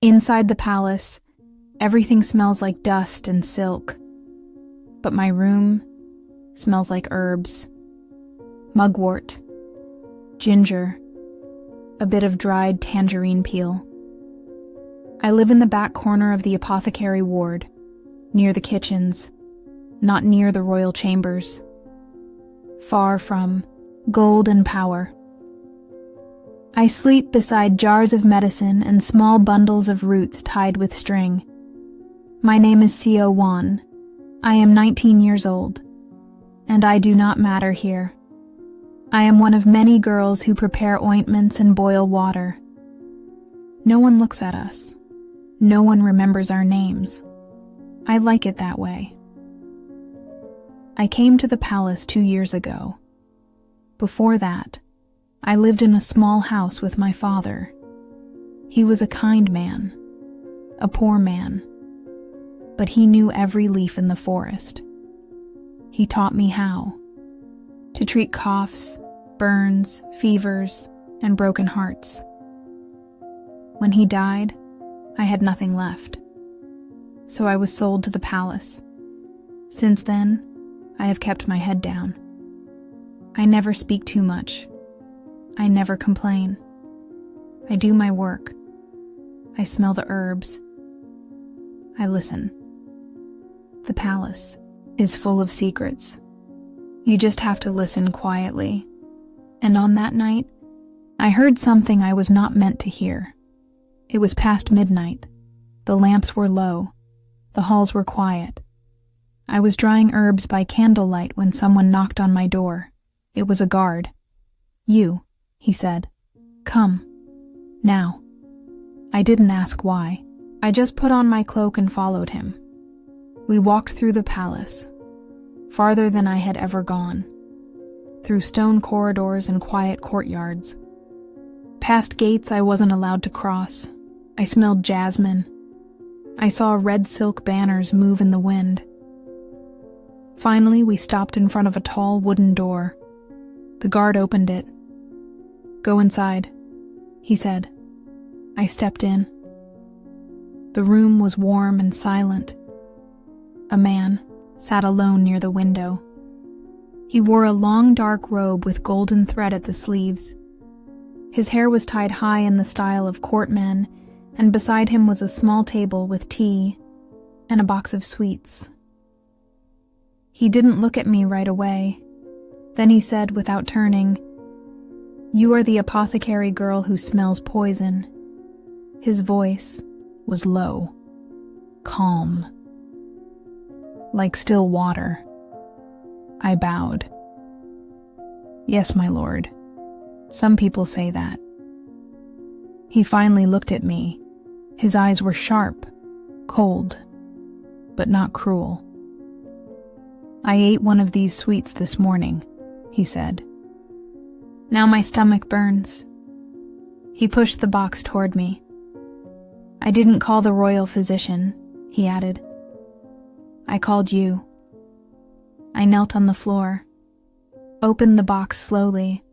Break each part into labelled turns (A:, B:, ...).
A: Inside the palace, everything smells like dust and silk. But my room smells like herbs, mugwort, ginger, a bit of dried tangerine peel. I live in the back corner of the apothecary ward, near the kitchens, not near the royal chambers, far from gold and power. I sleep beside jars of medicine and small bundles of roots tied with string. My name is Seo Wan. I am 19 years old, and I do not matter here. I am one of many girls who prepare ointments and boil water. No one looks at us. No one remembers our names. I like it that way. I came to the palace 2 years ago. Before that, I lived in a small house with my father. He was a kind man, a poor man, but he knew every leaf in the forest. He taught me how to treat coughs, burns, fevers, and broken hearts. When he died, I had nothing left, so I was sold to the palace. Since then, I have kept my head down. I never speak too much. I never complain. I do my work. I smell the herbs. I listen. The palace is full of secrets. You just have to listen quietly. And on that night, I heard something I was not meant to hear. It was past midnight. The lamps were low. The halls were quiet. I was drying herbs by candlelight when someone knocked on my door. It was a guard. "You," he said. "Come. Now." I didn't ask why. I just put on my cloak and followed him. We walked through the palace, farther than I had ever gone, through stone corridors and quiet courtyards. Past gates I wasn't allowed to cross. I smelled jasmine. I saw red silk banners move in the wind. Finally, we stopped in front of a tall wooden door. The guard opened it. "Go inside," he said. I stepped in. The room was warm and silent. A man sat alone near the window. He wore a long dark robe with golden thread at the sleeves. His hair was tied high in the style of courtmen, and beside him was a small table with tea and a box of sweets. He didn't look at me right away. Then he said without turning, "You are the apothecary girl who smells poison." His voice was low, calm, like still water. I bowed. "Yes, my lord. Some people say that." He finally looked at me. His eyes were sharp, cold, but not cruel. "I ate one of these sweets this morning," he said. "Now my stomach burns." He pushed the box toward me. "I didn't call the royal physician," he added. "I called you." I knelt on the floor, opened the box slowly.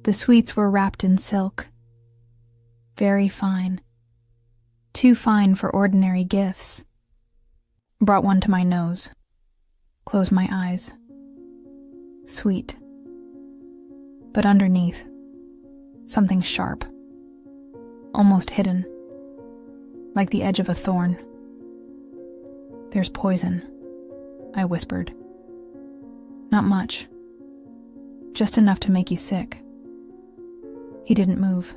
A: The sweets were wrapped in silk. Very fine. Too fine for ordinary gifts. Brought one to my nose. Closed my eyes. Sweet. But underneath, something sharp. Almost hidden. Like the edge of a thorn. "There's poison," I whispered. "Not much. Just enough to make you sick." He didn't move.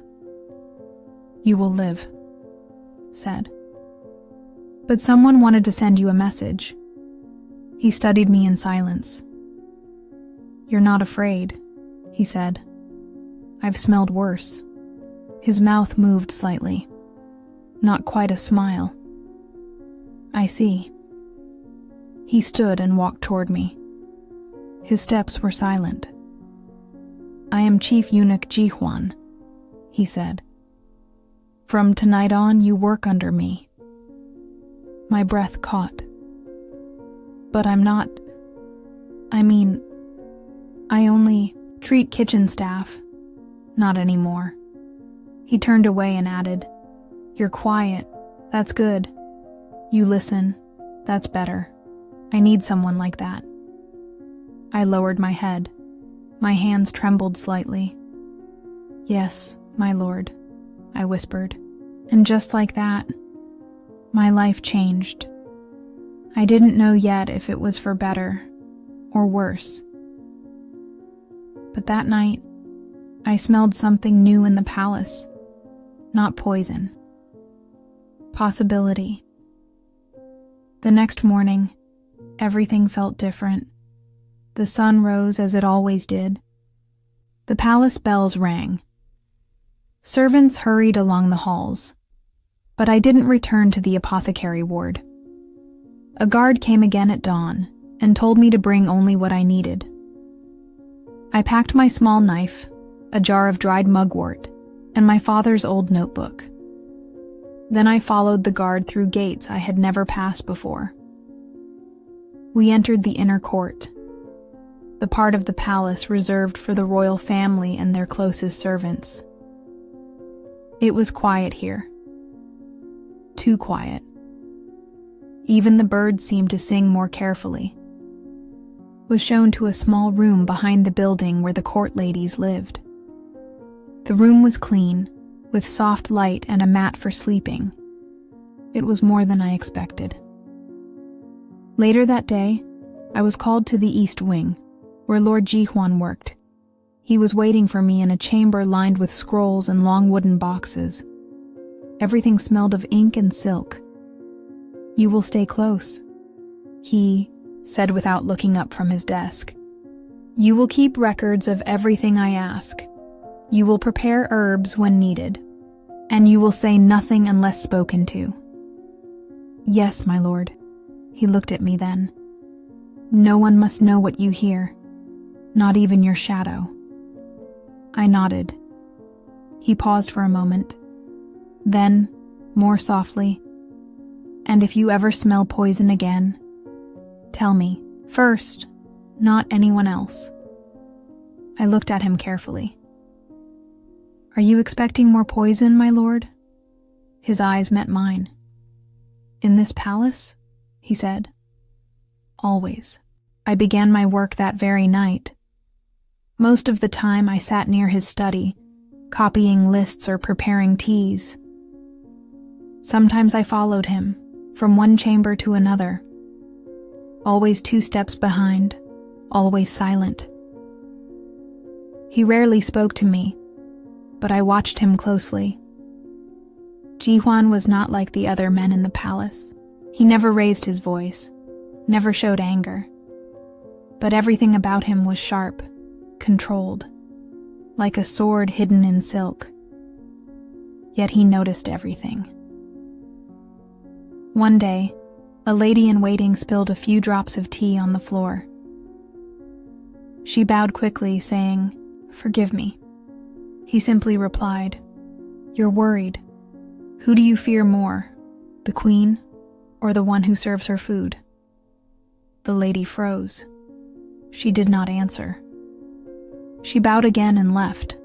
A: "You will live," said. "But someone wanted to send you a message." He studied me in silence. "You're not afraid," he said. "I've smelled worse." His mouth moved slightly. Not quite a smile. "I see." He stood and walked toward me. His steps were silent. "I am Chief Eunuch Jihuan," he said. "From tonight on, you work under me." My breath caught. "But I'm not... I only treat kitchen staff. Not anymore." He turned away and added, You're quiet. That's good. You listen. That's better. I need someone like that. I lowered my head. My hands trembled slightly. Yes, my lord, I whispered. And just like that, my life changed. I didn't know yet if it was for better or worse. But that night, I smelled something new in the palace. Not poison. Possibility. The next morning, everything felt different. The sun rose as it always did. The palace bells rang. Servants hurried along the halls, but I didn't return to the apothecary ward. A guard came again at dawn and told me to bring only what I needed. I packed my small knife, a jar of dried mugwort, and my father's old notebook. Then I followed the guard through gates I had never passed before. We entered the inner court, the part of the palace reserved for the royal family and their closest servants. It was quiet here. Too quiet. Even the birds seemed to sing more carefully. Was shown to a small room behind the building where the court ladies lived. The room was clean, with soft light and a mat for sleeping. It was more than I expected. Later that day, I was called to the East Wing, where Lord Jihuan worked. He was waiting for me in a chamber lined with scrolls and long wooden boxes. Everything smelled of ink and silk. "You will stay close," he said without looking up from his desk. "You will keep records of everything I ask. You will prepare herbs when needed, and you will say nothing unless spoken to." "Yes, my lord." He looked at me then. "No one must know what you hear, not even your shadow." I nodded. He paused for a moment. Then, more softly, "And if you ever smell poison again, tell me, first, not anyone else." I looked at him carefully. "Are you expecting more poison, my lord?" His eyes met mine. "In this palace?" he said. "Always." I began my work that very night. Most of the time I sat near his study, copying lists or preparing teas. Sometimes I followed him, from one chamber to another. Always 2 steps behind, always silent. He rarely spoke to me, but I watched him closely. Jihuan was not like the other men in the palace. He never raised his voice, never showed anger. But everything about him was sharp, controlled, like a sword hidden in silk. Yet he noticed everything. One day, a lady-in-waiting spilled a few drops of tea on the floor. She bowed quickly, saying, "Forgive me." He simply replied, "You're worried. Who do you fear more, the queen or the one who serves her food?" The lady froze. She did not answer. She bowed again and left.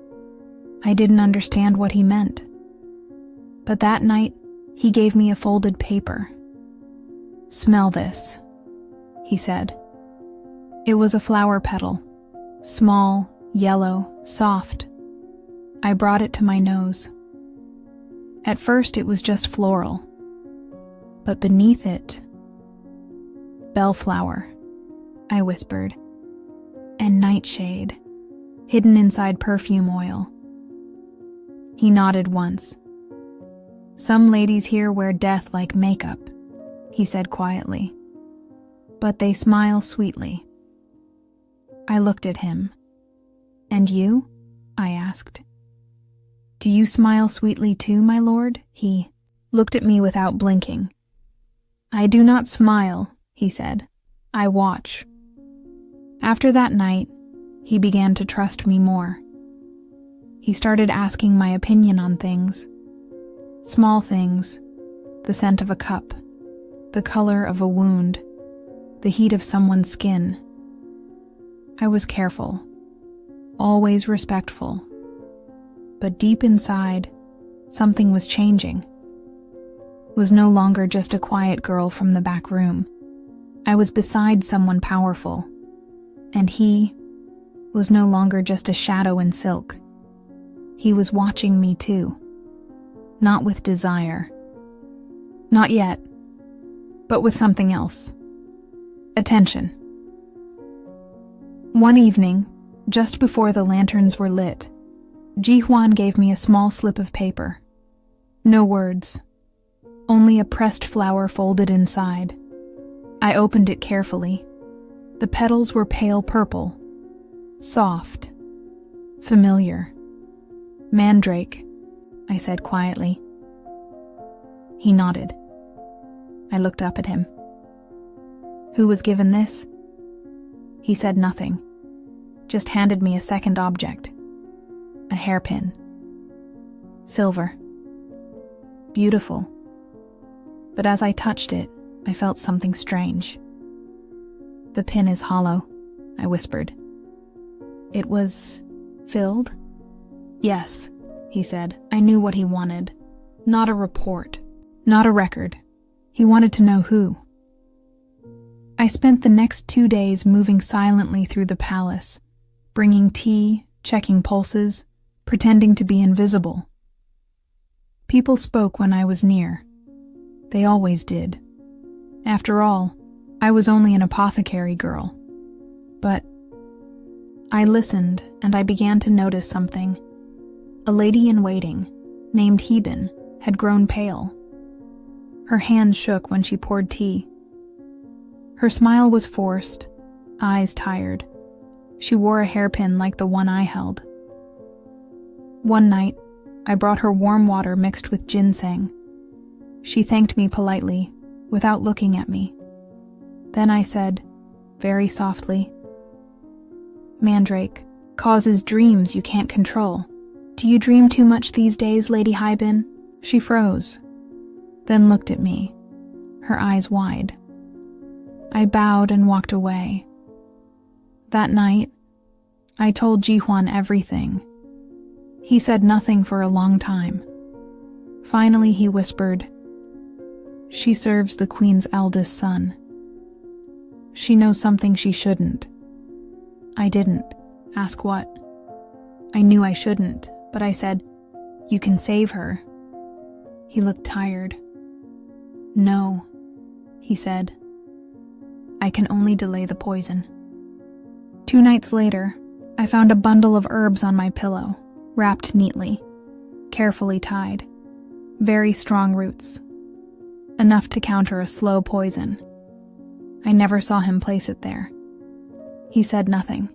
A: I didn't understand what he meant. But that night, he gave me a folded paper. "Smell this," he said. It was a flower petal, small, yellow, soft. I brought it to my nose. At first it was just floral, but beneath it, "Bellflower," I whispered, "and nightshade, hidden inside perfume oil." He nodded once. "Some ladies here wear death like makeup," he said quietly, "but they smile sweetly." I looked at him. "And you?" I asked. "Do you smile sweetly too, my lord?" He looked at me without blinking. "I do not smile," he said. "I watch." After that night, he began to trust me more. He started asking my opinion on things. Small things, the scent of a cup, the color of a wound, the heat of someone's skin. I was careful, always respectful. But deep inside, something was changing. was no longer just a quiet girl from the back room. I was beside someone powerful, and he was no longer just a shadow in silk. He was watching me too, not with desire. Not yet, but with something else. Attention. One evening, just before the lanterns were lit, Ji-hwan gave me a small slip of paper. No words, only a pressed flower folded inside. I opened it carefully. The petals were pale purple, soft, familiar. "Mandrake," I said quietly. He nodded. I looked up at him. "Who was given this?" He said nothing, just handed me a second object, a hairpin. Silver. Beautiful. But as I touched it, I felt something strange. "The pin is hollow," I whispered. "It was filled?" "Yes," he said. I knew what he wanted. Not a report, not a record. He wanted to know who. I spent the next 2 days moving silently through the palace, bringing tea, checking pulses, pretending to be invisible. People spoke when I was near. They always did. After all, I was only an apothecary girl. But I listened, and I began to notice something. A lady-in-waiting, named Heben, had grown pale. Her hands shook when she poured tea. Her smile was forced, eyes tired. She wore a hairpin like the one I held. One night, I brought her warm water mixed with ginseng. She thanked me politely, without looking at me. Then I said, very softly, "Mandrake causes dreams you can't control. Do you dream too much these days, Lady Heben?" She froze, then looked at me, her eyes wide. I bowed and walked away. That night, I told Ji-hwan everything. He said nothing for a long time. Finally, he whispered, "She serves the queen's eldest son. She knows something she shouldn't." I didn't. Ask what? I knew I shouldn't, but I said, "You can save her." He looked tired. "No," he said. "I can only delay the poison." 2 nights later, I found a bundle of herbs on my pillow, wrapped neatly, carefully tied. Very strong roots. Enough to counter a slow poison. I never saw him place it there. He said nothing.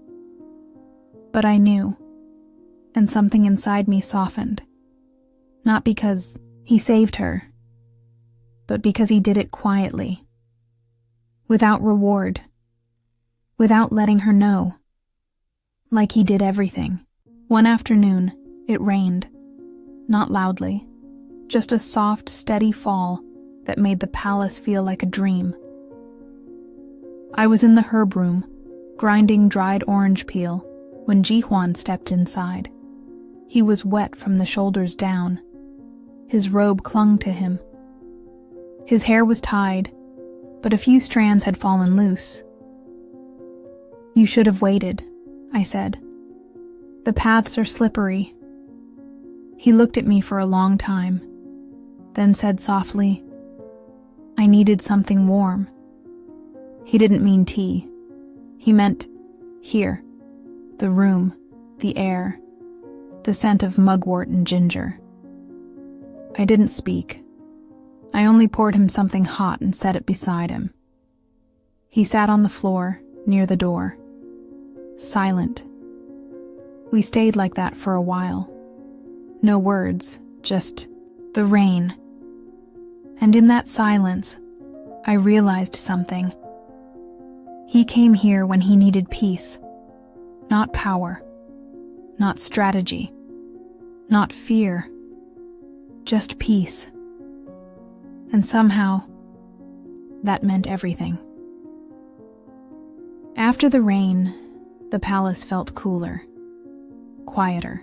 A: But I knew, and something inside me softened. Not because he saved her, but because he did it quietly. Without reward. Without letting her know. Like he did everything. One afternoon, it rained. Not loudly. Just a soft, steady fall that made the palace feel like a dream. I was in the herb room, grinding dried orange peel, when Ji-hwan stepped inside. He was wet from the shoulders down. His robe clung to him. His hair was tied, but a few strands had fallen loose. "You should have waited," I said. "The paths are slippery." He looked at me for a long time, then said softly, "I needed something warm." He didn't mean tea. He meant here, the room, the air, the scent of mugwort and ginger. I didn't speak. I only poured him something hot and set it beside him. He sat on the floor, near the door, silent. We stayed like that for a while. No words, just the rain. And in that silence, I realized something. He came here when he needed peace, not power, not strategy, not fear, just peace. And somehow, that meant everything. After the rain, the palace felt cooler, quieter.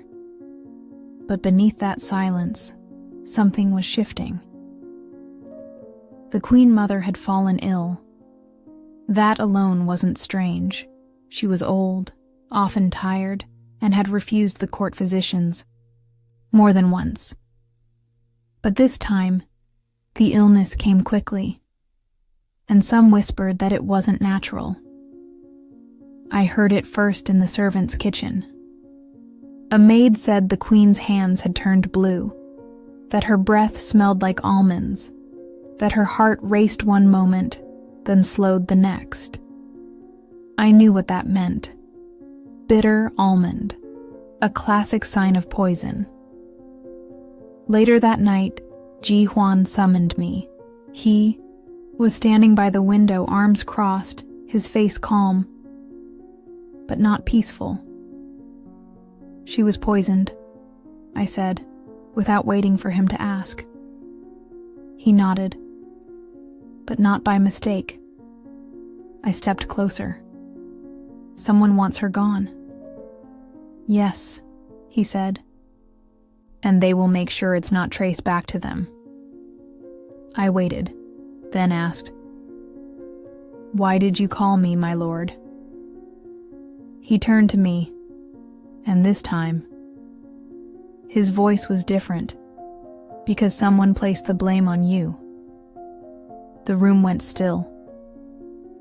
A: But beneath that silence, something was shifting. The Queen Mother had fallen ill. That alone wasn't strange. She was old, often tired, and had refused the court physicians more than once. But this time, the illness came quickly, and some whispered that it wasn't natural. I heard it first in the servants' kitchen. A maid said the Queen's hands had turned blue, that her breath smelled like almonds, that her heart raced one moment, then slowed the next. I knew what that meant. Bitter almond, a classic sign of poison. Later that night, Ji Huan summoned me. He was standing by the window, arms crossed, his face calm, but not peaceful. She was poisoned, I said, without waiting for him to ask. He nodded, but not by mistake. I stepped closer. Someone wants her gone. Yes, he said, and they will make sure it's not traced back to them. I waited, then asked, "Why did you call me, my lord?" He turned to me, and this time, his voice was different, because someone placed the blame on you. The room went still.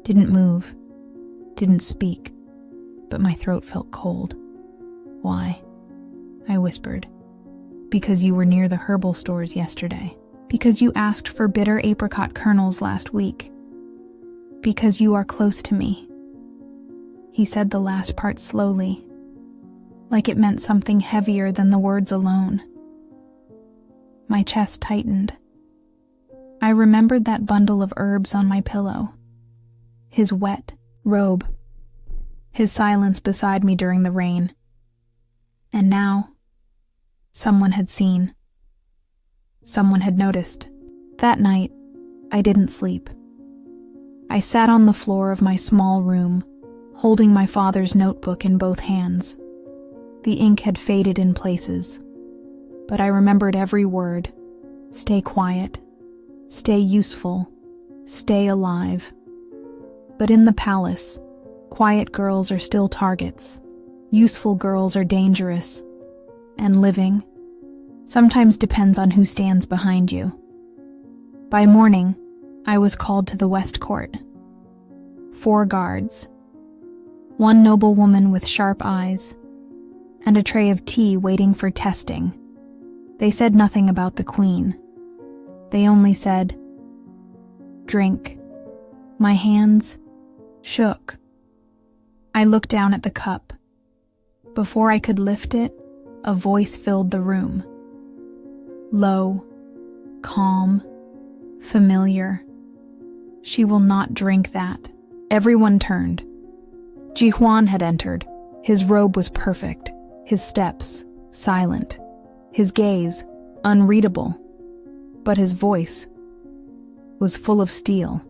A: Didn't move, didn't speak, but my throat felt cold. "Why?" I whispered. "Because you were near the herbal stores yesterday. Because you asked for bitter apricot kernels last week. Because you are close to me." He said the last part slowly, like it meant something heavier than the words alone. My chest tightened. I remembered that bundle of herbs on my pillow, his wet robe, his silence beside me during the rain. And now, someone had seen. Someone had noticed. That night, I didn't sleep. I sat on the floor of my small room, holding my father's notebook in both hands. The ink had faded in places, but I remembered every word. Stay quiet, stay useful, stay alive. But in the palace, quiet girls are still targets. Useful girls are dangerous, and living sometimes depends on who stands behind you. By morning, I was called to the West Court. 4 guards, 1 noblewoman with sharp eyes, and a tray of tea waiting for testing. They said nothing about the Queen. They only said, "Drink." My hands shook. I looked down at the cup. Before I could lift it, a voice filled the room. Low, calm, familiar. "She will not drink that." Everyone turned. Ji Huan had entered. His robe was perfect, his steps silent, his gaze unreadable, but his voice was full of steel.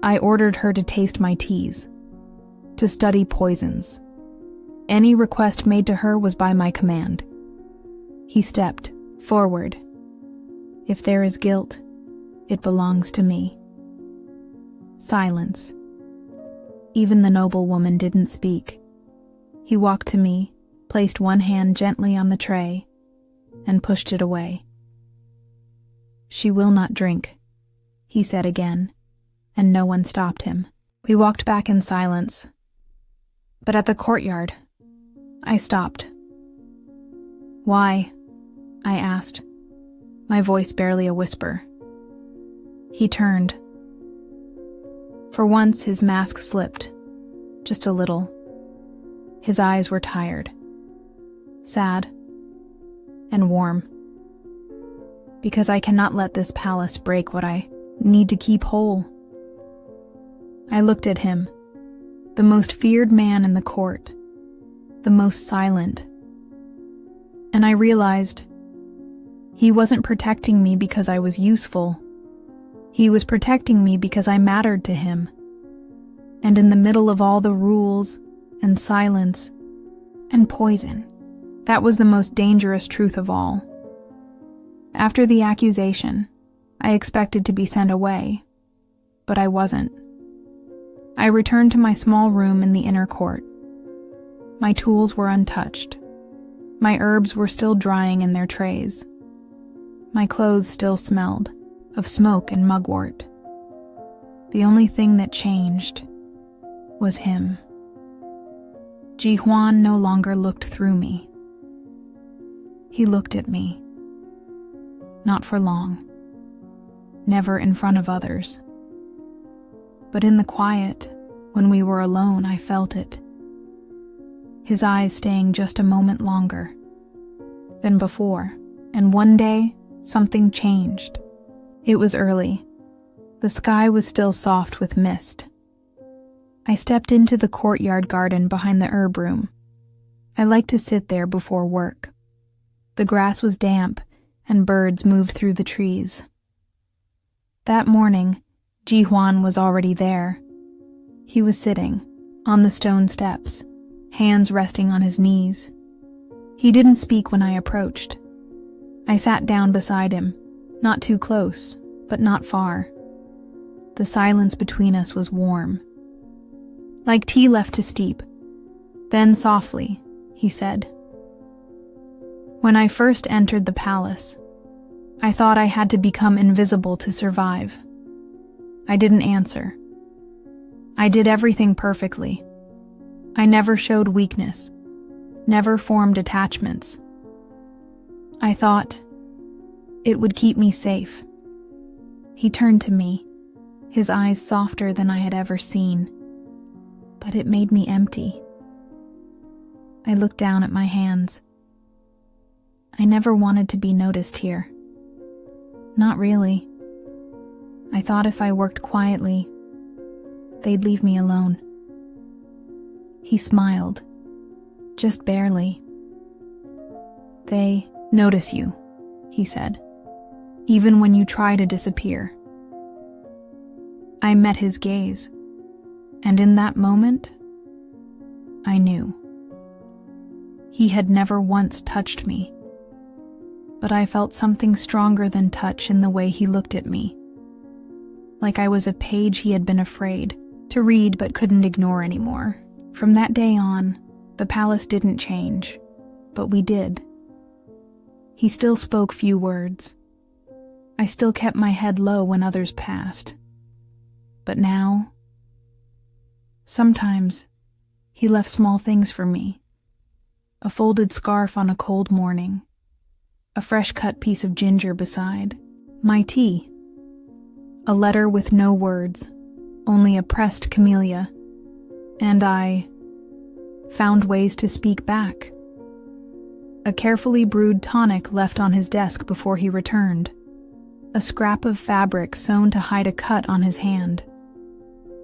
A: I ordered her to taste my teas, to study poisons. Any request made to her was by my command. He stepped forward. "If there is guilt, it belongs to me." Silence. Even the noblewoman didn't speak. He walked to me, placed one hand gently on the tray, and pushed it away. "She will not drink," he said again, and no one stopped him. We walked back in silence. But at the courtyard, I stopped. "Why?" I asked, my voice barely a whisper. He turned. For once, his mask slipped, just a little. His eyes were tired, sad, and warm. "Because I cannot let this palace break what I need to keep whole." I looked at him, the most feared man in the court, the most silent, and I realized he wasn't protecting me because I was useful. He was protecting me because I mattered to him. And in the middle of all the rules and silence and poison, that was the most dangerous truth of all. After the accusation, I expected to be sent away, but I wasn't. I returned to my small room in the inner court. My tools were untouched. My herbs were still drying in their trays. My clothes still smelled of smoke and mugwort. The only thing that changed was him. Ji Huan no longer looked through me. He looked at me. Not for long. Never in front of others. But in the quiet, when we were alone, I felt it. His eyes staying just a moment longer than before, and one day, something changed. It was early. The sky was still soft with mist. I stepped into the courtyard garden behind the herb room. I liked to sit there before work. The grass was damp, and birds moved through the trees. That morning, Ji Huan was already there. He was sitting on the stone steps, hands resting on his knees. He didn't speak when I approached. I sat down beside him, not too close, but not far. The silence between us was warm, like tea left to steep. Then softly, he said, "When I first entered the palace, I thought I had to become invisible to survive. I didn't answer. I did everything perfectly. I never showed weakness, never formed attachments. I thought it would keep me safe." He turned to me, his eyes softer than I had ever seen. But it made me empty. I looked down at my hands. I never wanted to be noticed here. Not really. I thought if I worked quietly, they'd leave me alone. He smiled, just barely. "They notice you," he said, "even when you try to disappear." I met his gaze, and in that moment, I knew. He had never once touched me, but I felt something stronger than touch in the way he looked at me, like I was a page he had been afraid to read but couldn't ignore anymore. From that day on, the palace didn't change, but we did. He still spoke few words. I still kept my head low when others passed. But now, sometimes, he left small things for me. A folded scarf on a cold morning, a fresh-cut piece of ginger beside my tea, a letter with no words, only a pressed camellia, and I found ways to speak back. A carefully brewed tonic left on his desk before he returned, a scrap of fabric sewn to hide a cut on his hand,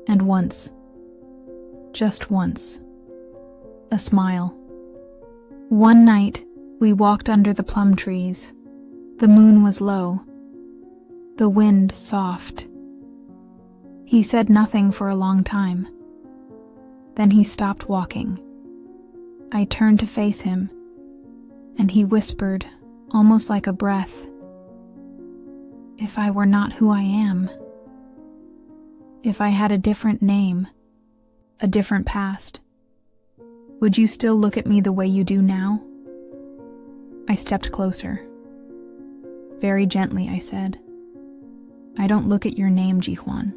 A: and once, just once, a smile. One night, we walked under the plum trees. The moon was low, the wind soft. He said nothing for a long time. Then he stopped walking. I turned to face him, and he whispered, almost like a breath, "If I were not who I am, if I had a different name, a different past, would you still look at me the way you do now?" I stepped closer. Very gently, I said, "I don't look at your name, Ji Huan.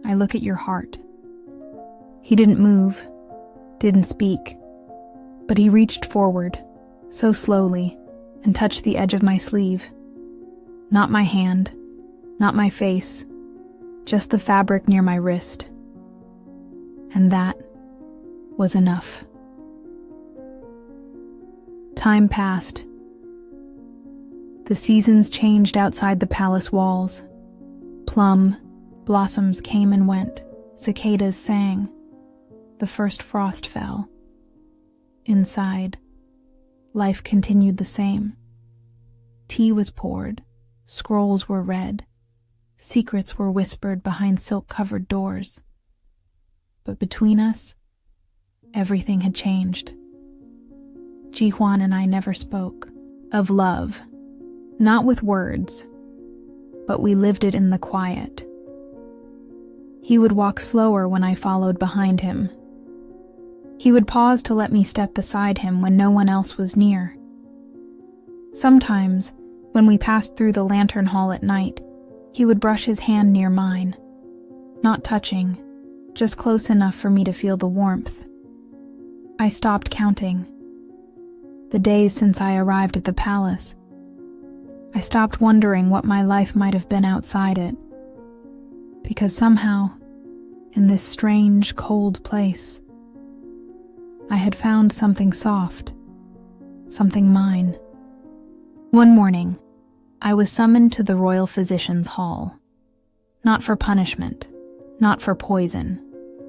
A: I look at your heart." He didn't move, didn't speak, but he reached forward, so slowly, and touched the edge of my sleeve. Not my hand, not my face, just the fabric near my wrist. And that was enough. Time passed. The seasons changed outside the palace walls. Plum blossoms came and went, cicadas sang. The first frost fell. Inside, life continued the same. Tea was poured, scrolls were read, secrets were whispered behind silk-covered doors. But between us, everything had changed. Ji Huan and I never spoke of love, not with words, but we lived it in the quiet. He would walk slower when I followed behind him. He would pause to let me step beside him when no one else was near. Sometimes, when we passed through the lantern hall at night, he would brush his hand near mine, not touching, just close enough for me to feel the warmth. I stopped counting. The days since I arrived at the palace. I stopped wondering what my life might have been outside it, because somehow, in this strange, cold place, I had found something soft, something mine. One morning, I was summoned to the royal physician's hall. Not for punishment, not for poison,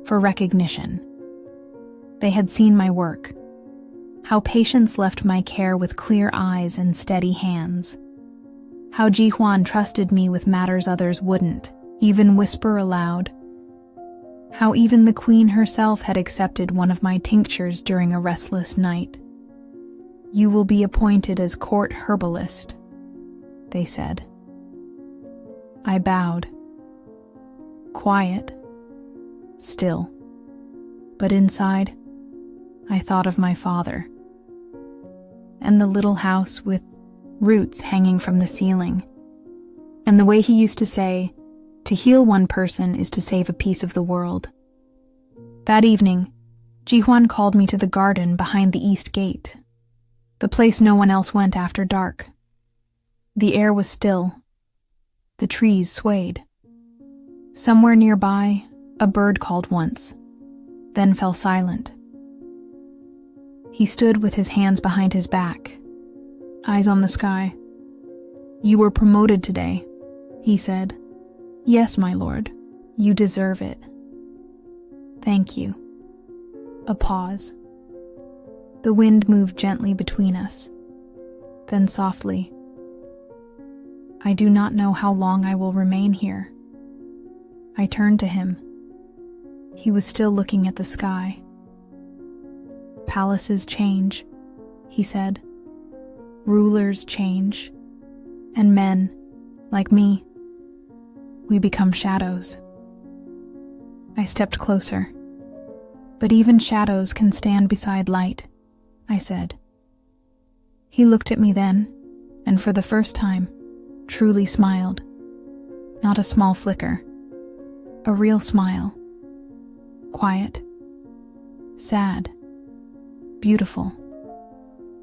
A: for recognition. They had seen my work, how patients left my care with clear eyes and steady hands, how Ji-hwan trusted me with matters others wouldn't, even whisper aloud, how even the queen herself had accepted one of my tinctures during a restless night. "You will be appointed as court herbalist," they said. I bowed. Quiet. Still. But inside, I thought of my father. And the little house with roots hanging from the ceiling. And the way he used to say, to heal one person is to save a piece of the world. That evening, Ji-hwan called me to the garden behind the east gate, the place no one else went after dark. The air was still. The trees swayed. Somewhere nearby, a bird called once, then fell silent. He stood with his hands behind his back, eyes on the sky. "You were promoted today," he said. "Yes, my lord. You deserve it." "Thank you." A pause. The wind moved gently between us. Then softly, "I do not know how long I will remain here." I turned to him. He was still looking at the sky. "Palaces change," he said. "Rulers change. And men, like me, we become shadows." I stepped closer. "But even shadows can stand beside light," I said. He looked at me then, and for the first time, truly smiled. Not a small flicker. A real smile. Quiet. Sad. Beautiful.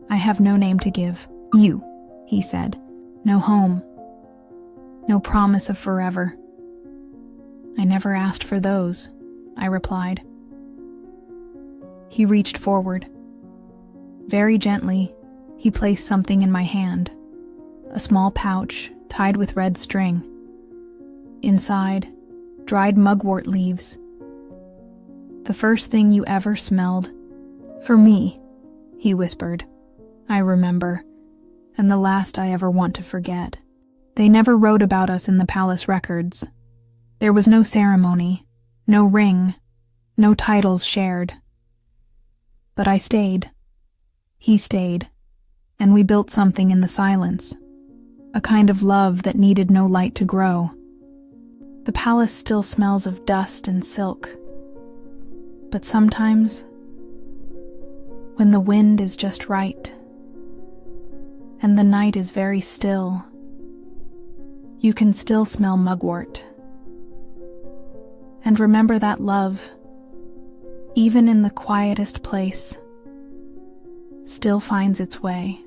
A: "I have no name to give. You," he said. "No home. No promise of forever." "I never asked for those," I replied. He reached forward. Very gently, he placed something in my hand, a small pouch tied with red string. Inside, dried mugwort leaves. "The first thing you ever smelled. For me," he whispered. "I remember, and the last I ever want to forget." They never wrote about us in the palace records. There was no ceremony, no ring, no titles shared. But I stayed. He stayed, and we built something in the silence, a kind of love that needed no light to grow. The palace still smells of dust and silk, but sometimes, when the wind is just right, and the night is very still, you can still smell mugwort. And remember that love, even in the quietest place, still finds its way.